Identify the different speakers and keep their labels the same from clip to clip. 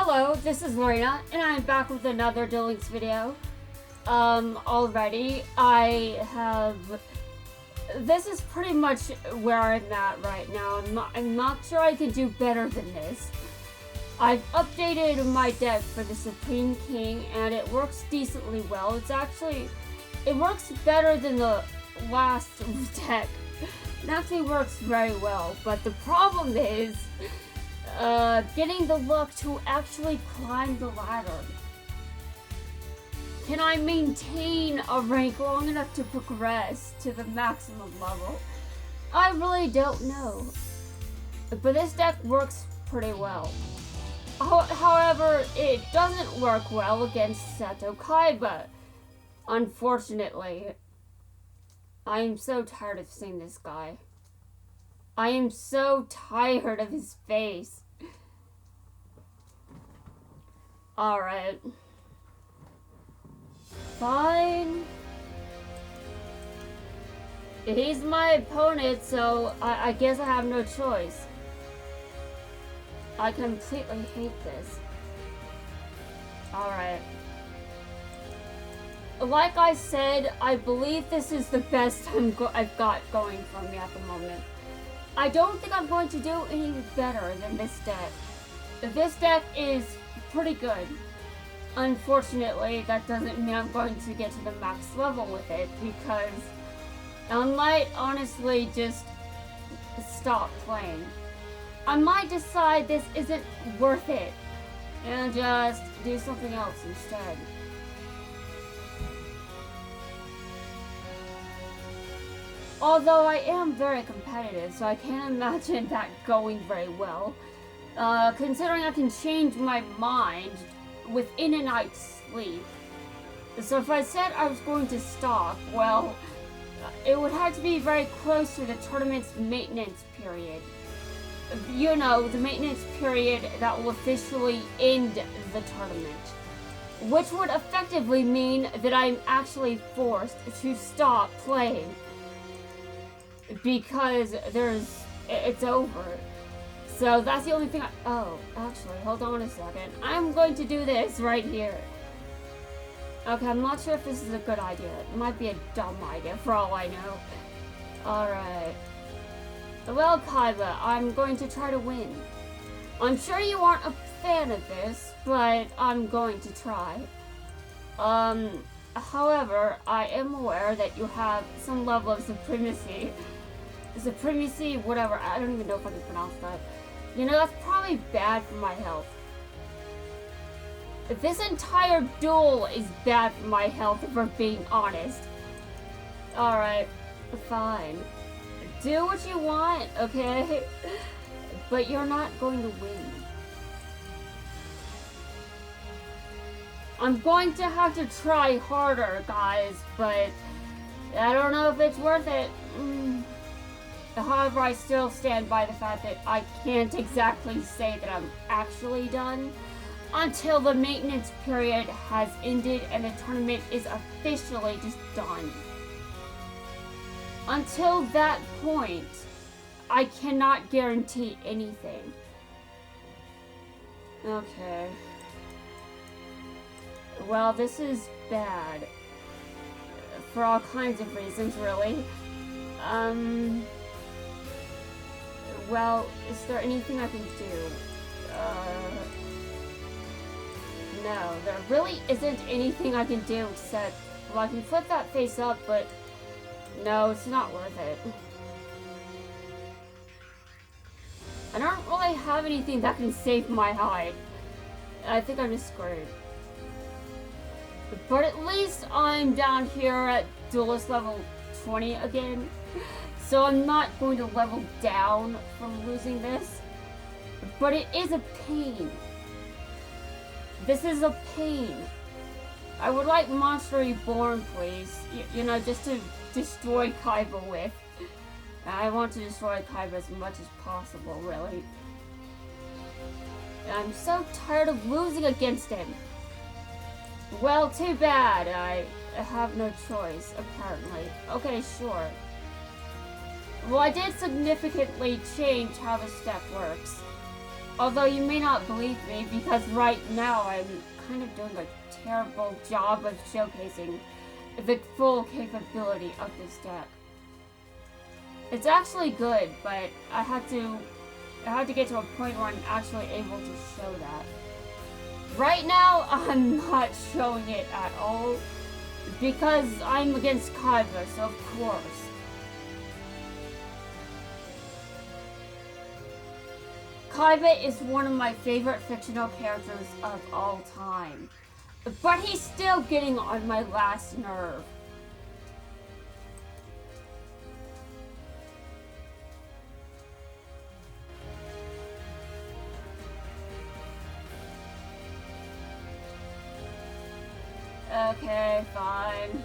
Speaker 1: Hello, this is Lorena, and I'm back with another Duel Links video. Already, this is pretty much where I'm at right now. I'm not sure I can do better than this. I've updated my deck for the Supreme King, and it works decently well. It works better than the last deck. It actually works very well, but the problem is, getting the luck to actually climb the ladder. Can I maintain a rank long enough to progress to the maximum level? I really don't know. But this deck works pretty well. However, it doesn't work well against Seto Kaiba. Unfortunately. I am so tired of seeing this guy. I am so tired of his face. Alright. Fine. He's my opponent, so I guess I have no choice. I completely hate this. Alright. Like I said, I believe this is the best I've got going for me at the moment. I don't think I'm going to do any better than this deck. This deck is pretty good. Unfortunately, that doesn't mean I'm going to get to the max level with it, because I might honestly just stop playing. I might decide this isn't worth it and just do something else instead. Although I am very competitive, so I can't imagine that going very well. Considering I can change my mind within a night's sleep. So if I said I was going to stop, well, it would have to be very close to the tournament's maintenance period. You know, the maintenance period that will officially end the tournament. Which would effectively mean that I'm actually forced to stop playing. Because it's over. So that's the only thing oh, actually, hold on a second. I'm going to do this right here. Okay, I'm not sure if this is a good idea. It might be a dumb idea for all I know. Alright. Well, Kaiba, I'm going to try to win. I'm sure you aren't a fan of this, but I'm going to try. However, I am aware that you have some level of supremacy. Supremacy, whatever, I don't even know if I can pronounce that. You know, that's probably bad for my health. This entire duel is bad for my health, if we're being honest. Alright, fine. Do what you want, okay? But you're not going to win. I'm going to have to try harder, guys, but I don't know if it's worth it. However, I still stand by the fact that I can't exactly say that I'm actually done until the maintenance period has ended and the tournament is officially just done. Until that point, I cannot guarantee anything. Okay. Well, this is bad. For all kinds of reasons, really. Well, is there anything I can do? No, there really isn't anything I can do except, well, I can flip that face up, but no, it's not worth it. I don't really have anything that can save my hide. I think I'm just screwed. But at least I'm down here at duelist level 20 again. So I'm not going to level down from losing this. But it is a pain. This is a pain. I would like Monster Reborn, please. You know, just to destroy Kaiba with. I want to destroy Kaiba as much as possible, really. I'm so tired of losing against him. Well, too bad. I have no choice, apparently. Okay, sure. Well, I did significantly change how this deck works. Although you may not believe me, because right now I'm kind of doing a terrible job of showcasing the full capability of this deck. It's actually good, but I had to get to a point where I'm actually able to show that. Right now, I'm not showing it at all, because I'm against Kaiba, so of course. Kaiba is one of my favorite fictional characters of all time, but he's still getting on my last nerve. Okay, fine.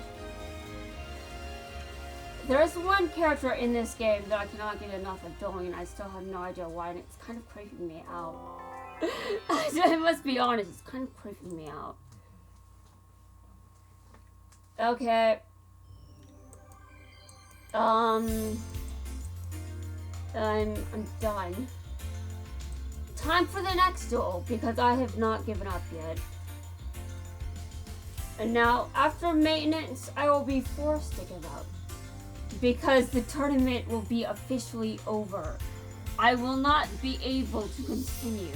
Speaker 1: There's one character in this game that I cannot get enough of doing, and I still have no idea why, and it's kind of creeping me out. I must be honest, it's kind of creeping me out. Okay. I'm done. Time for the next duel, because I have not given up yet. And now, after maintenance, I will be forced to give up, because the tournament will be officially over. I will not be able to continue.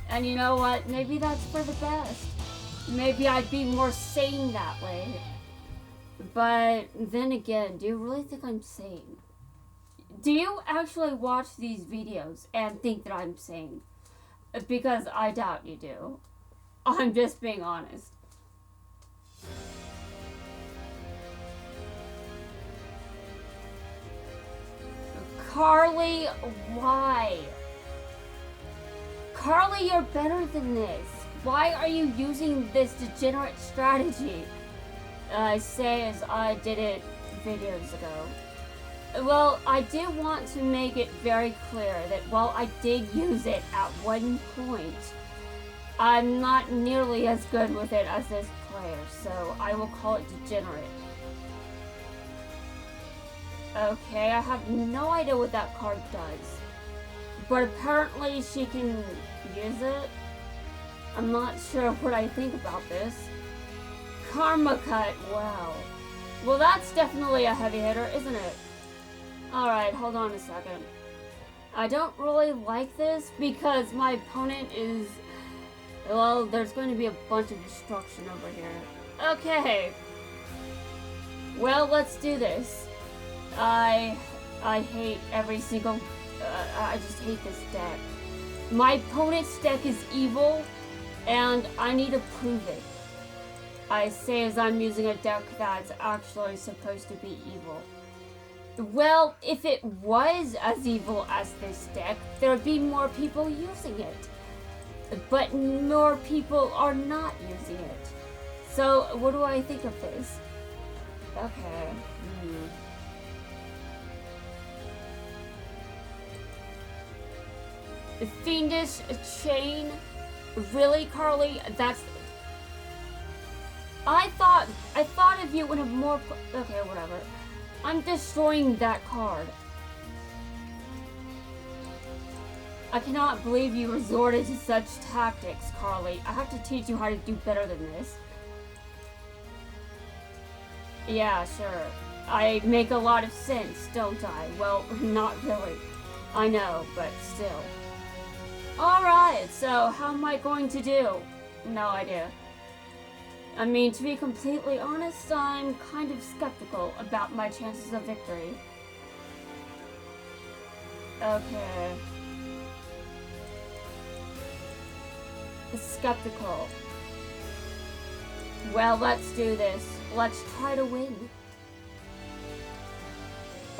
Speaker 1: And you know what? Maybe that's for the best. Maybe I'd be more sane that way. But then again, do you really think I'm sane? Do you actually watch these videos and think that I'm sane? Because I doubt you do. I'm just being honest. Carly, why? Carly, you're better than this. Why are you using this degenerate strategy? I say as I did it videos ago. Well, I do want to make it very clear that while I did use it at one point, I'm not nearly as good with it as this player, so I will call it degenerate. Okay, I have no idea what that card does, but apparently she can use it. I'm not sure what I think about this. Karma Cut, wow. Well, that's definitely a heavy hitter, isn't it? Alright, hold on a second. I don't really like this because my opponent is... Well, there's going to be a bunch of destruction over here. Okay. Well, let's do this. I hate every single... I just hate this deck. My opponent's deck is evil, and I need to prove it. I say as I'm using a deck that's actually supposed to be evil. Well, if it was as evil as this deck, there would be more people using it. But more people are not using it. So, what do I think of this? Okay. The Fiendish Chain? Really, Carly? That's... I thought of you in a more... Okay, whatever. I'm destroying that card. I cannot believe you resorted to such tactics, Carly. I have to teach you how to do better than this. Yeah, sure. I make a lot of sense, don't I? Well, not really. I know, but still. Alright, so how am I going to do? No idea. I mean, to be completely honest, I'm kind of skeptical about my chances of victory. Okay. Skeptical. Well, let's do this. Let's try to win.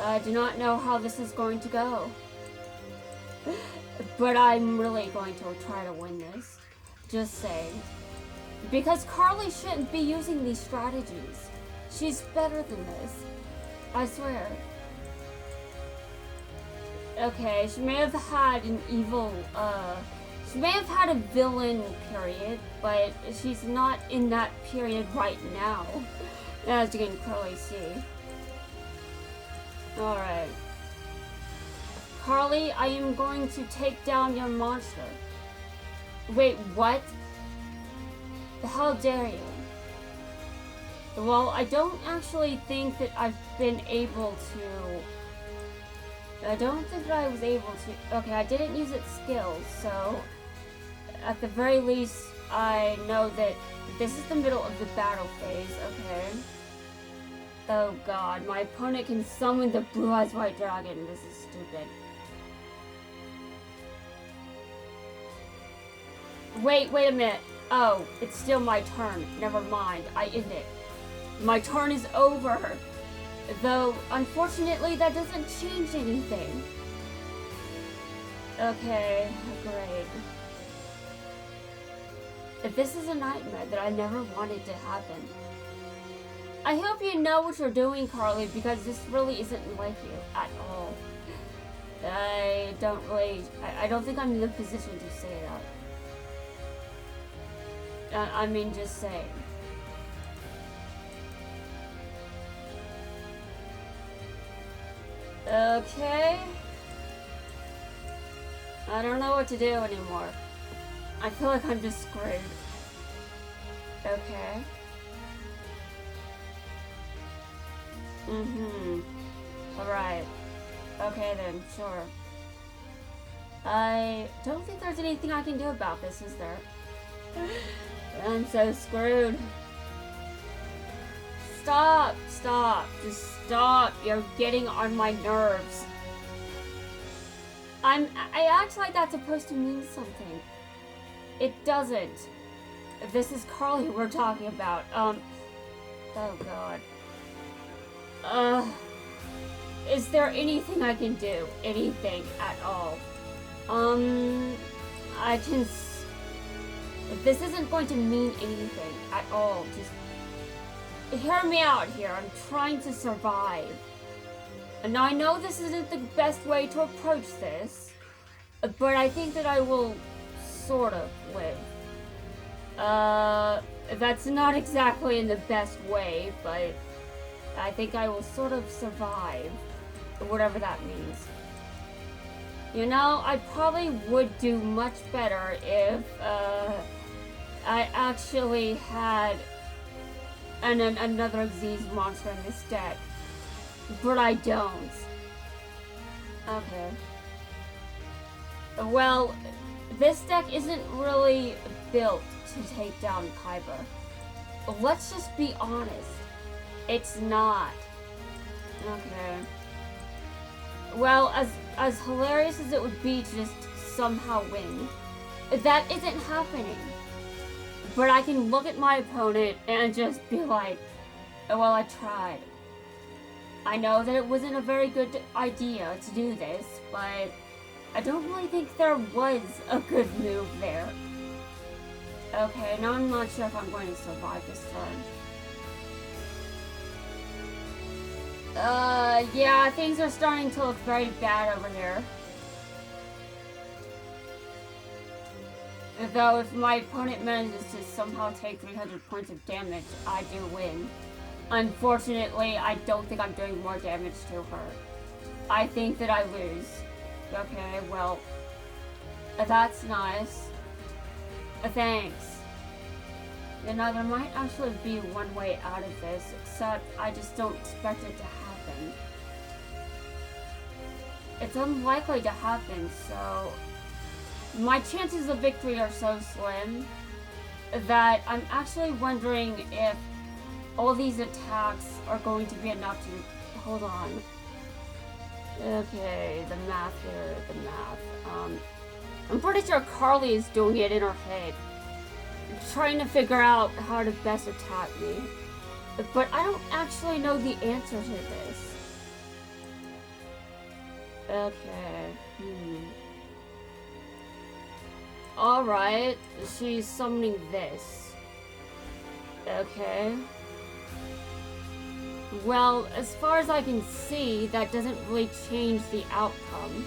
Speaker 1: I do not know how this is going to go. But I'm really going to try to win this. Just saying. Because Carly shouldn't be using these strategies. She's better than this. I swear. Okay, she may have had an evil, she may have had a villain period, but she's not in that period right now. As you can clearly see. Alright. Carly, I am going to take down your monster. Wait, what? How dare you? Well, I don't actually think that I've been able to... I don't think that I was able to... Okay, I didn't use its skills, so... At the very least, I know that this is the middle of the battle phase, okay? Oh god, my opponent can summon the Blue Eyes White Dragon. This is stupid. Wait a minute. Oh, it's still my turn. Never mind. I end it. My turn is over. Though, unfortunately, that doesn't change anything. Okay, great. This is a nightmare that I never wanted to happen. I hope you know what you're doing, Carly, because this really isn't like you at all. I don't think I'm in the position to say that. I mean, just saying. Okay. I don't know what to do anymore. I feel like I'm just screwed. Okay. Alright. Okay then, sure. I don't think there's anything I can do about this, is there? I'm so screwed. Stop! Just stop! You're getting on my nerves. I act like that's supposed to mean something. It doesn't. This is Carly we're talking about. Oh god. Is there anything I can do? Anything at all? I can... This isn't going to mean anything at all. Just... hear me out here. I'm trying to survive. And I know this isn't the best way to approach this, but I think that I will sort of live. That's not exactly in the best way, but I think I will sort of survive, whatever that means. You know, I probably would do much better if, I actually had another Xyz monster in this deck. But I don't. Okay. Well, this deck isn't really built to take down Kaiba. Let's just be honest. It's not. Okay. Well, as hilarious as it would be to just somehow win, that isn't happening. But I can look at my opponent and just be like, well, I tried. I know that it wasn't a very good idea to do this, but I don't really think there was a good move there. Okay, now I'm not sure if I'm going to survive this turn. Yeah, things are starting to look very bad over here. Though if my opponent manages to somehow take 300 points of damage, I do win. Unfortunately, I don't think I'm doing more damage to her. I think that I lose. Okay, well, that's nice. Thanks. You know, there might actually be one way out of this, except I just don't expect it to happen. It's unlikely to happen, so... my chances of victory are so slim that I'm actually wondering if all these attacks are going to be enough to... hold on. Okay, the math here, the math. I'm pretty sure Carly is doing it in her head. Trying to figure out how to best attack me. But I don't actually know the answer to this. Okay, Alright, she's summoning this. Okay. Well, as far as I can see, that doesn't really change the outcome.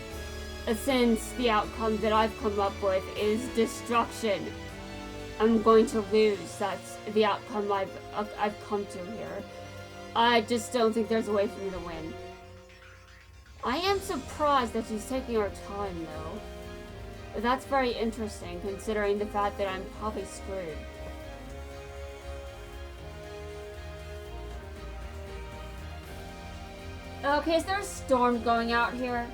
Speaker 1: Since the outcome that I've come up with is destruction. I'm going to lose. That's the outcome I've come to here. I just don't think there's a way for me to win. I am surprised that she's taking her time, though. That's very interesting, considering the fact that I'm probably screwed. Okay, is there a storm going out here?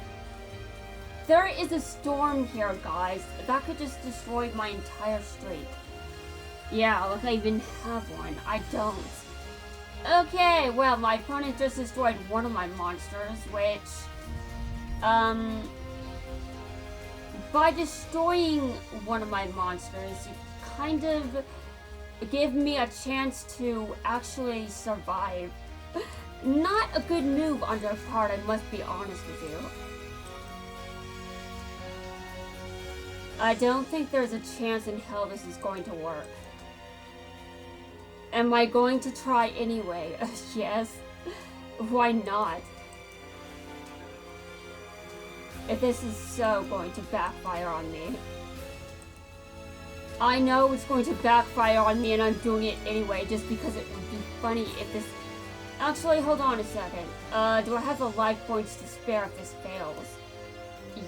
Speaker 1: There is a storm here, guys. That could just destroy my entire street. Yeah, look, I even have one. I don't. Okay, well, my opponent just destroyed one of my monsters, which... by destroying one of my monsters, you kind of give me a chance to actually survive. Not a good move on their part, I must be honest with you. I don't think there's a chance in hell this is going to work. Am I going to try anyway? Yes. Why not? If this is so going to backfire on me. I know it's going to backfire on me and I'm doing it anyway just because it would be funny if this... Actually, hold on a second. Do I have the life points to spare if this fails?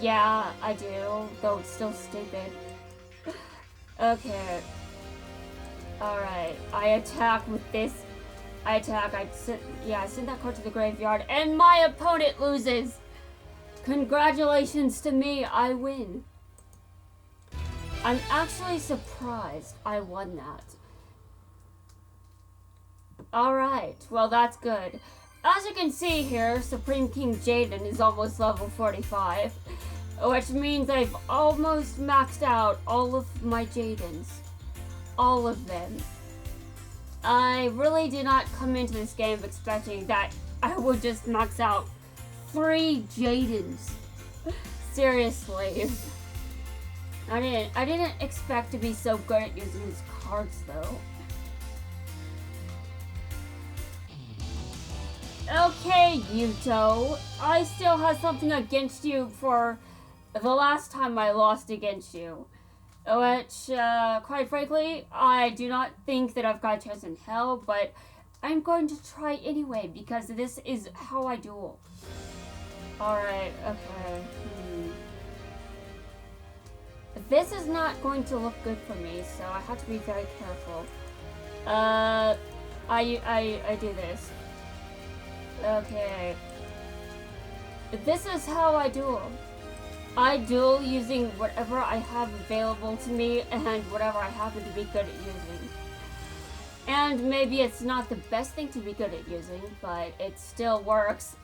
Speaker 1: Yeah, I do, though it's still stupid. Okay. Alright, I attack with this. I send that card to the graveyard, and my opponent loses! Congratulations to me, I win. I'm actually surprised I won that. Alright, well that's good. As you can see here, Supreme King Jaden is almost level 45, which means I've almost maxed out all of my Jadens. All of them. I really did not come into this game expecting that I would just max out 3 Jadens. Seriously. I didn't expect to be so good at using his cards though. Okay, Yuto. I still have something against you for the last time I lost against you. Which, quite frankly, I do not think that I've got a chance in hell, but I'm going to try anyway, because this is how I duel. Alright, okay. This is not going to look good for me, so I have to be very careful. I do this. Okay. This is how I duel. I duel using whatever I have available to me and whatever I happen to be good at using. And maybe it's not the best thing to be good at using, but it still works.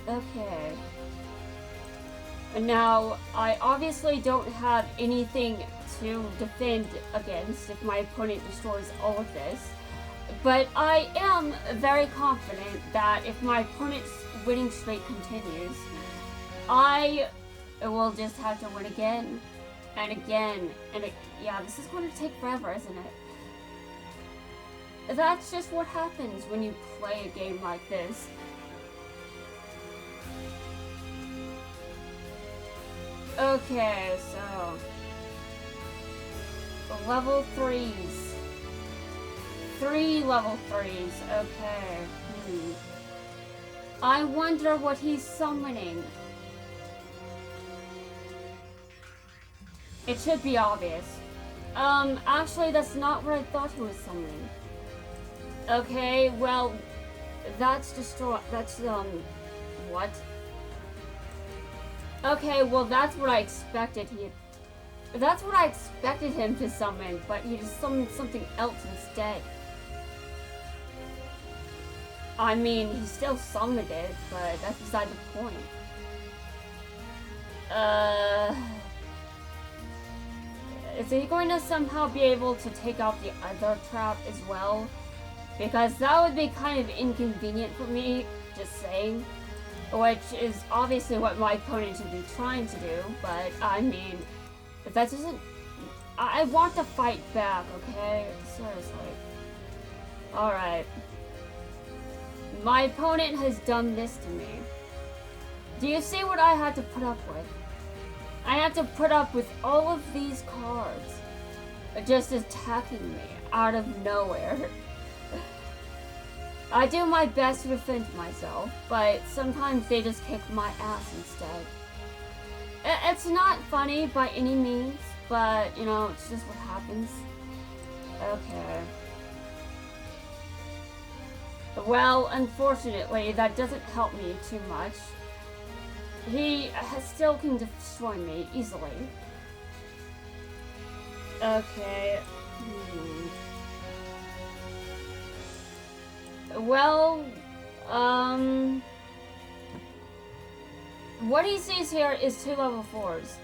Speaker 1: Okay. Now, I obviously don't have anything to defend against if my opponent destroys all of this. But I am very confident that if my opponent's winning streak continues, I will just have to win again and again and yeah, this is going to take forever, isn't it? That's just what happens when you play a game like this. Okay, so level 3s. 3 level 3s, okay. I wonder what he's summoning. It should be obvious. Actually, that's not what I thought he was summoning. Okay, well, that's what? Okay, well, that's what I expected that's what I expected him to summon, but he just summoned something else instead. I mean, he still summoned it, but that's beside the point. Is he going to somehow be able to take out the other trap as well? Because that would be kind of inconvenient for me, just saying. Which is obviously what my opponent should be trying to do, but I mean, if that doesn't... I want to fight back, okay? Seriously. Alright. My opponent has done this to me. Do you see what I had to put up with? I had to put up with all of these cards just attacking me out of nowhere. I do my best to defend myself, but sometimes they just kick my ass instead. It's not funny by any means, but, you know, it's just what happens. Okay. Well, unfortunately, that doesn't help me too much. He still can destroy me easily. Okay. Well, what he sees here is 2 level 4s.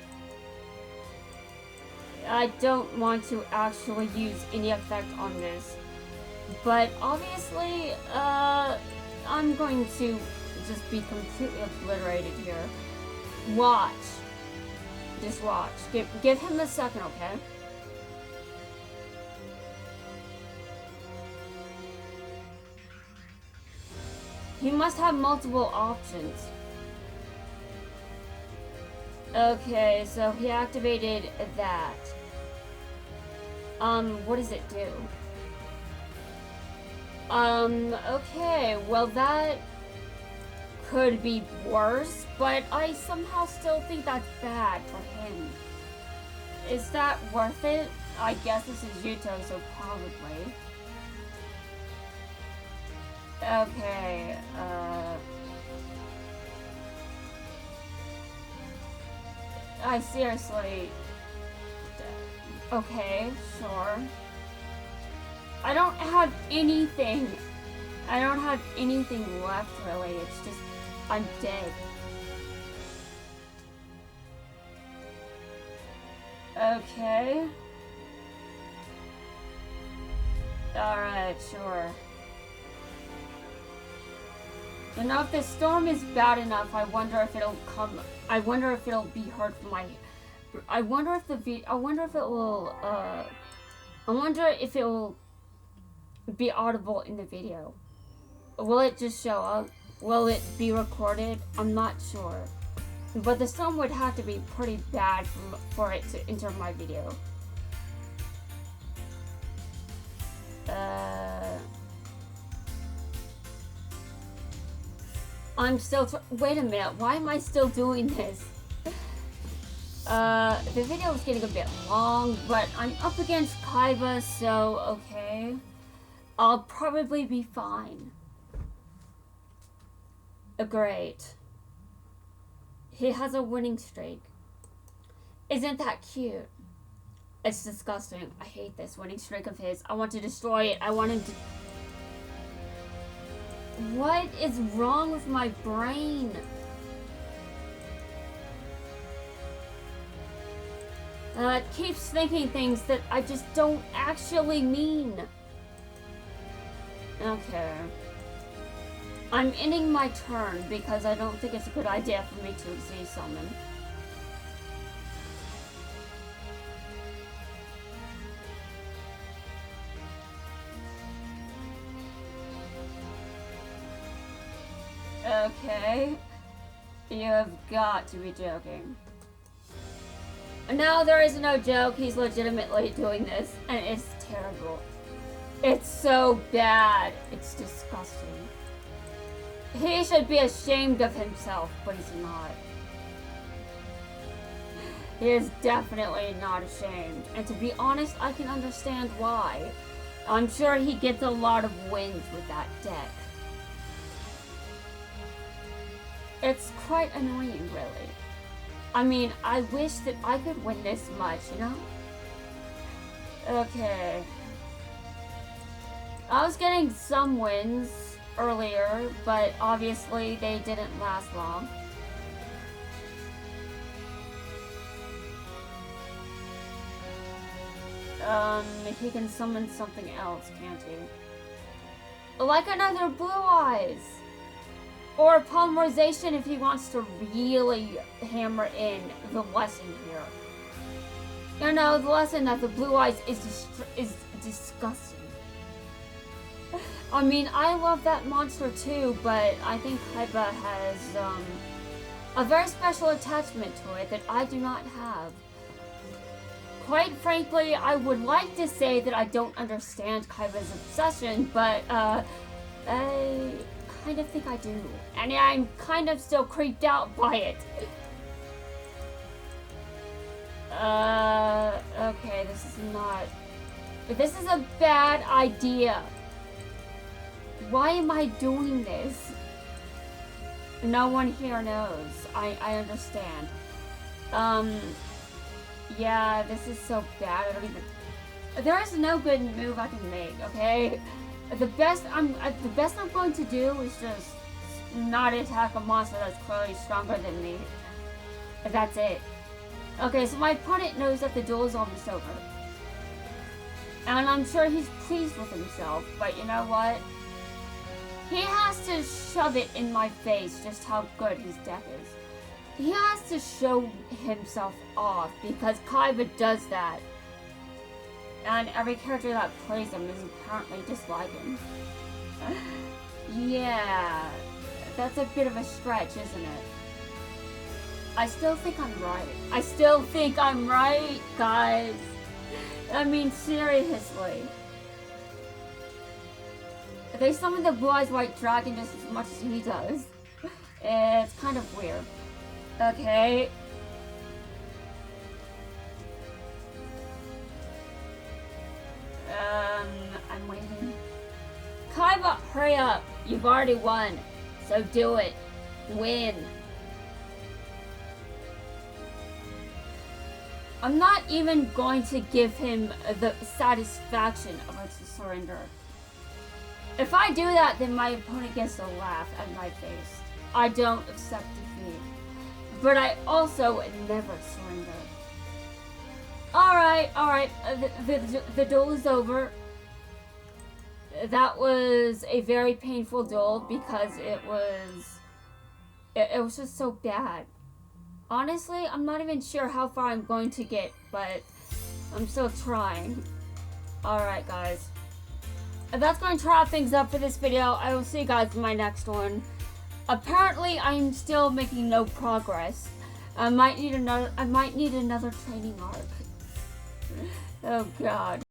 Speaker 1: I don't want to actually use any effect on this. But obviously, I'm going to just be completely obliterated here. Watch. Just watch. Give him a second, okay? He must have multiple options. Okay, so he activated that. What does it do? Okay, well that could be worse, but I somehow still think that's bad for him. Is that worth it? I guess this is Yuto, so probably. Okay, I seriously... Okay, sure. I don't have anything. I don't have anything left, really. It's just, I'm dead. Okay. Alright, sure. You know, if the storm is bad enough, I wonder if it'll come. I wonder if it'll be heard from my. I wonder if I wonder if it will. I wonder if it will be audible in the video. Will it just show up? Will it be recorded? I'm not sure. But the storm would have to be pretty bad for it to enter my video. I'm still wait a minute, why am I still doing this? The video is getting a bit long, but I'm up against Kaiba, so okay. I'll probably be fine. Great. He has a winning streak. Isn't that cute? It's disgusting. I hate this winning streak of his. I want to destroy it. I want him to... What is wrong with my brain? It keeps thinking things that I just don't actually mean. Okay. I'm ending my turn because I don't think it's a good idea for me to Z-summon. Okay. You have got to be joking. No, there is no joke. He's legitimately doing this, and it's terrible. It's so bad. It's disgusting. He should be ashamed of himself, but he's not. He is definitely not ashamed. And to be honest, I can understand why. I'm sure he gets a lot of wins with that deck. It's quite annoying, really. I mean, I wish that I could win this much, you know? Okay. I was getting some wins earlier, but obviously they didn't last long. He can summon something else, can't he? Like another Blue Eyes! Or polymerization if he wants to really hammer in the lesson here. You know, the lesson that the Blue Eyes is disgusting. I mean, I love that monster too, but I think Kaiba has a very special attachment to it that I do not have. Quite frankly, I would like to say that I don't understand Kaiba's obsession, but I kind of think I do. And I'm kind of still creeped out by it. Okay, this is not... This is a bad idea. Why am I doing this? No one here knows. I understand. Yeah, this is so bad. I don't even... There is no good move I can make, okay? The best I'm going to do is just not attack a monster that's clearly stronger than me. That's it. Okay, so my opponent knows that the duel is almost over. And I'm sure he's pleased with himself, but you know what? He has to shove it in my face just how good his deck is. He has to show himself off because Kaiba does that. And every character that plays him is apparently just like him. Yeah, that's a bit of a stretch, isn't it? I still think I'm right. I still think I'm right, guys. I mean, seriously. They summon the Blue Eyes White Dragon just as much as he does. It's kind of weird. Okay. I'm waiting. Kaiba, hurry up. You've already won. So do it. Win. I'm not even going to give him the satisfaction of a surrender. If I do that, then my opponent gets to laugh at my face. I don't accept defeat. But I also never surrender. Alright. The duel is over. That was a very painful duel because it was just so bad. Honestly, I'm not even sure how far I'm going to get, but I'm still trying. Alright, guys. That's going to wrap things up for this video. I will see you guys in my next one. Apparently, I'm still making no progress. I might need another training arc. Oh god.